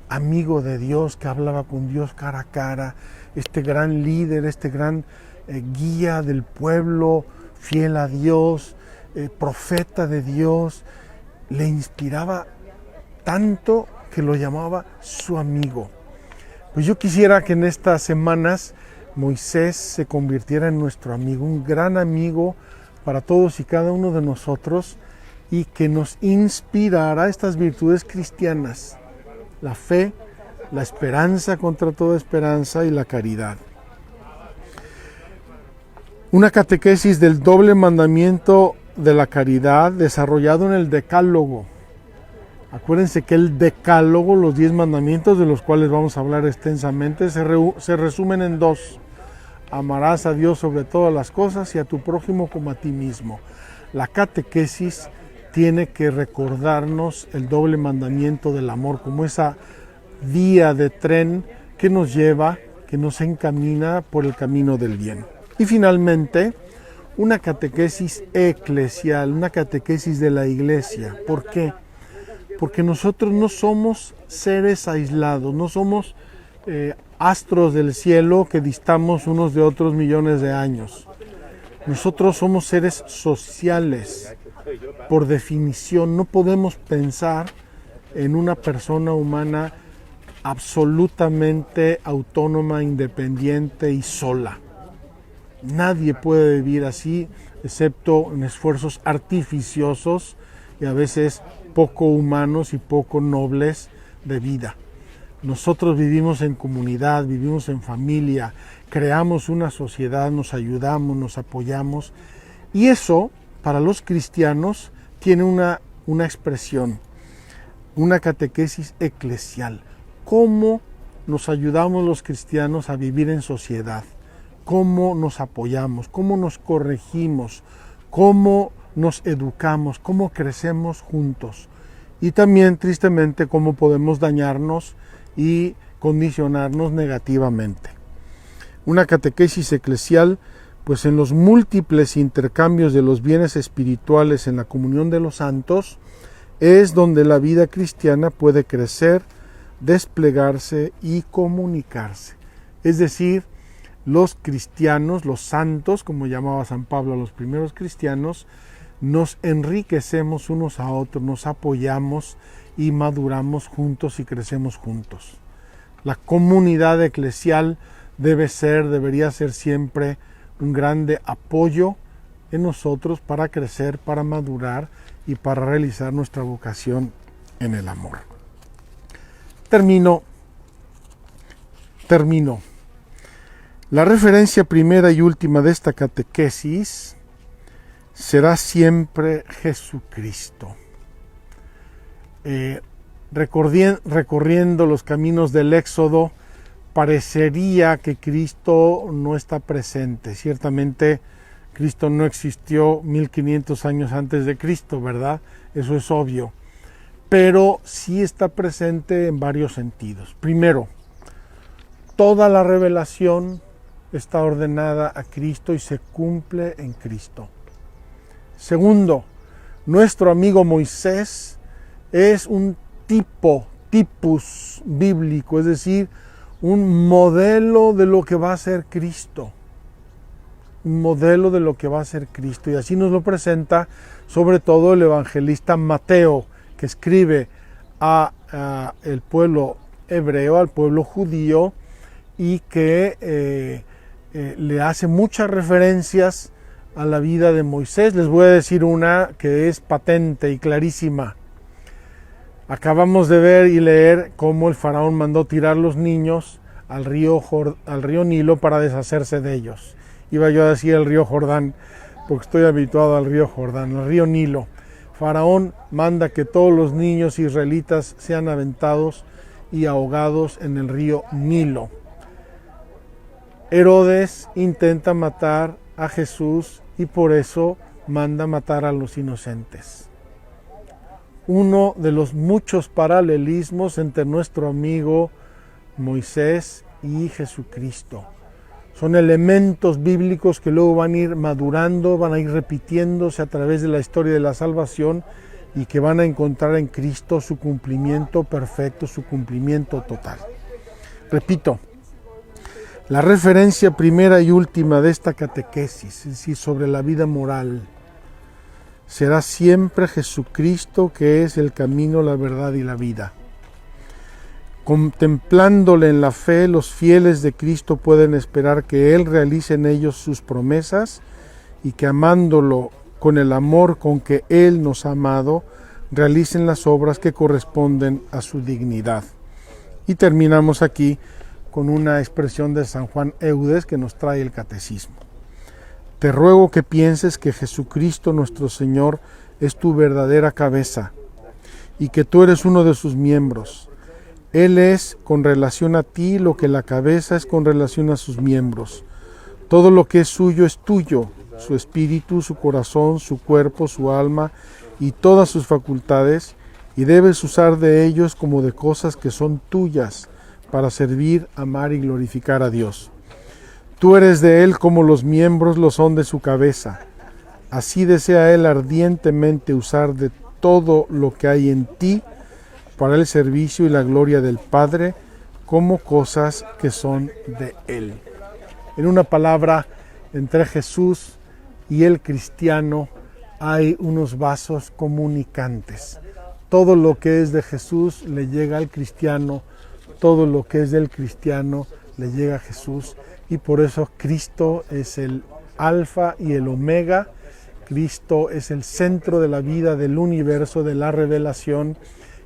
amigo de Dios que hablaba con Dios cara a cara, este gran líder, este gran guía del pueblo, fiel a Dios, profeta de Dios. Le inspiraba tanto que lo llamaba su amigo. Pues yo quisiera que en estas semanas Moisés se convirtiera en nuestro amigo, un gran amigo para todos y cada uno de nosotros, y que nos inspirara estas virtudes cristianas: la fe, la esperanza contra toda esperanza y la caridad. Una catequesis del doble mandamiento de la caridad desarrollado en el Decálogo. Acuérdense que el Decálogo, los 10 mandamientos de los cuales vamos a hablar extensamente, se resumen en 2. Amarás a Dios sobre todas las cosas y a tu prójimo como a ti mismo. La catequesis tiene que recordarnos el doble mandamiento del amor como esa vía de tren que nos lleva, que nos encamina por el camino del bien. Y finalmente, una catequesis eclesial, una catequesis de la iglesia. ¿Por qué? Porque nosotros no somos seres aislados, no somos astros del cielo que distamos unos de otros millones de años. Nosotros somos seres sociales. Por definición, no podemos pensar en una persona humana absolutamente autónoma, independiente y sola. Nadie puede vivir así, excepto en esfuerzos artificiosos y a veces poco humanos y poco nobles de vida. Nosotros vivimos en comunidad, vivimos en familia, creamos una sociedad, nos ayudamos, nos apoyamos, y eso para los cristianos tiene una expresión, una catequesis eclesial. ¿Cómo nos ayudamos los cristianos a vivir en sociedad? ¿Cómo nos apoyamos? ¿Cómo nos corregimos? ¿Cómo nos educamos? ¿Cómo crecemos juntos? Y también, tristemente, cómo podemos dañarnos y condicionarnos negativamente. Una catequesis eclesial, pues en los múltiples intercambios de los bienes espirituales en la comunión de los santos, es donde la vida cristiana puede crecer, desplegarse y comunicarse. Es decir, los cristianos, los santos, como llamaba San Pablo a los primeros cristianos, nos enriquecemos unos a otros, nos apoyamos y maduramos juntos y crecemos juntos. La comunidad eclesial debería ser siempre un grande apoyo en nosotros para crecer, para madurar y para realizar nuestra vocación en el amor. Termino. La referencia primera y última de esta catequesis será siempre Jesucristo. Recorriendo los caminos del Éxodo, parecería que Cristo no está presente. Ciertamente, Cristo no existió 1500 años antes de Cristo, ¿verdad? Eso es obvio. Pero sí está presente en varios sentidos. Primero, toda la revelación está ordenada a Cristo y se cumple en Cristo. Segundo, nuestro amigo Moisés es un tipus bíblico, es decir, un modelo de lo que va a ser Cristo. Un modelo de lo que va a ser Cristo. Y así nos lo presenta sobre todo el evangelista Mateo, que escribe a el pueblo hebreo, al pueblo judío, y que le hace muchas referencias a la vida de Moisés. Les voy a decir una que es patente y clarísima. Acabamos de ver y leer cómo el faraón mandó tirar los niños al río Nilo para deshacerse de ellos. Iba yo a decir el río Jordán, porque estoy habituado al río Jordán, el río Nilo. Faraón manda que todos los niños israelitas sean aventados y ahogados en el río Nilo. Herodes intenta matar a Jesús y por eso manda matar a los inocentes. Uno de los muchos paralelismos entre nuestro amigo Moisés y Jesucristo. Son elementos bíblicos que luego van a ir madurando, van a ir repitiéndose a través de la historia de la salvación y que van a encontrar en Cristo su cumplimiento perfecto, su cumplimiento total. Repito, la referencia primera y última de esta catequesis, es decir, sobre la vida moral, será siempre Jesucristo, que es el camino, la verdad y la vida. Contemplándole en la fe, los fieles de Cristo pueden esperar que Él realice en ellos sus promesas y que amándolo con el amor con que Él nos ha amado, realicen las obras que corresponden a su dignidad. Y terminamos aquí con una expresión de San Juan Eudes que nos trae el Catecismo. Te ruego que pienses que Jesucristo nuestro Señor es tu verdadera cabeza y que tú eres uno de sus miembros. Él es con relación a ti lo que la cabeza es con relación a sus miembros. Todo lo que es suyo es tuyo, su espíritu, su corazón, su cuerpo, su alma y todas sus facultades, y debes usar de ellos como de cosas que son tuyas para servir, amar y glorificar a Dios. Tú eres de Él como los miembros lo son de su cabeza. Así desea Él ardientemente usar de todo lo que hay en ti para el servicio y la gloria del Padre como cosas que son de Él. En una palabra, entre Jesús y el cristiano hay unos vasos comunicantes. Todo lo que es de Jesús le llega al cristiano, todo lo que es del cristiano le llega a Jesús, y por eso Cristo es el alfa y el omega. Cristo es el centro de la vida, del universo, de la revelación.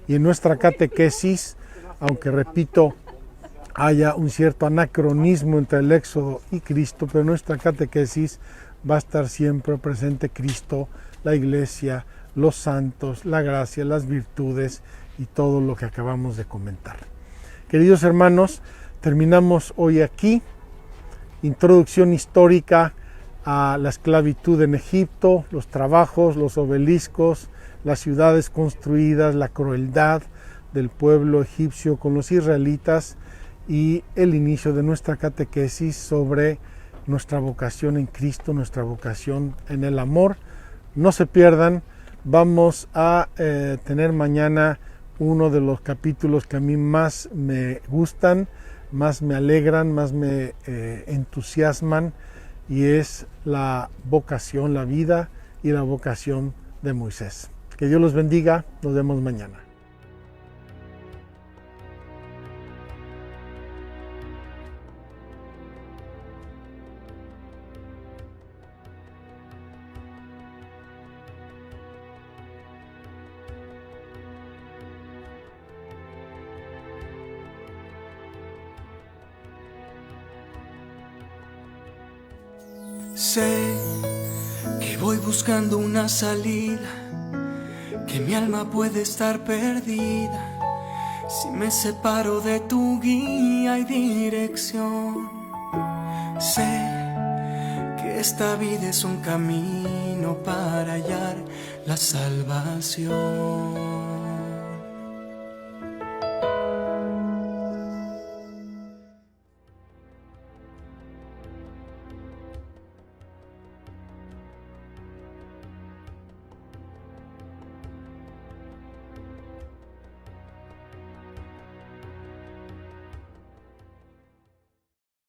Y en nuestra catequesis, aunque repito, haya un cierto anacronismo entre el Éxodo y Cristo, pero en nuestra catequesis va a estar siempre presente Cristo, la Iglesia, los santos, la gracia, las virtudes y todo lo que acabamos de comentar. Queridos hermanos, terminamos hoy aquí. Introducción histórica a la esclavitud en Egipto, los trabajos, los obeliscos, las ciudades construidas, la crueldad del pueblo egipcio con los israelitas y el inicio de nuestra catequesis sobre nuestra vocación en Cristo, nuestra vocación en el amor. No se pierdan, vamos a tener mañana uno de los capítulos que a mí más me gustan, más me alegran, más me entusiasman, y es la vocación, la vida y la vocación de Moisés. Que Dios los bendiga, nos vemos mañana. Sé que voy buscando una salida, que mi alma puede estar perdida si me separo de tu guía y dirección. Sé que esta vida es un camino para hallar la salvación.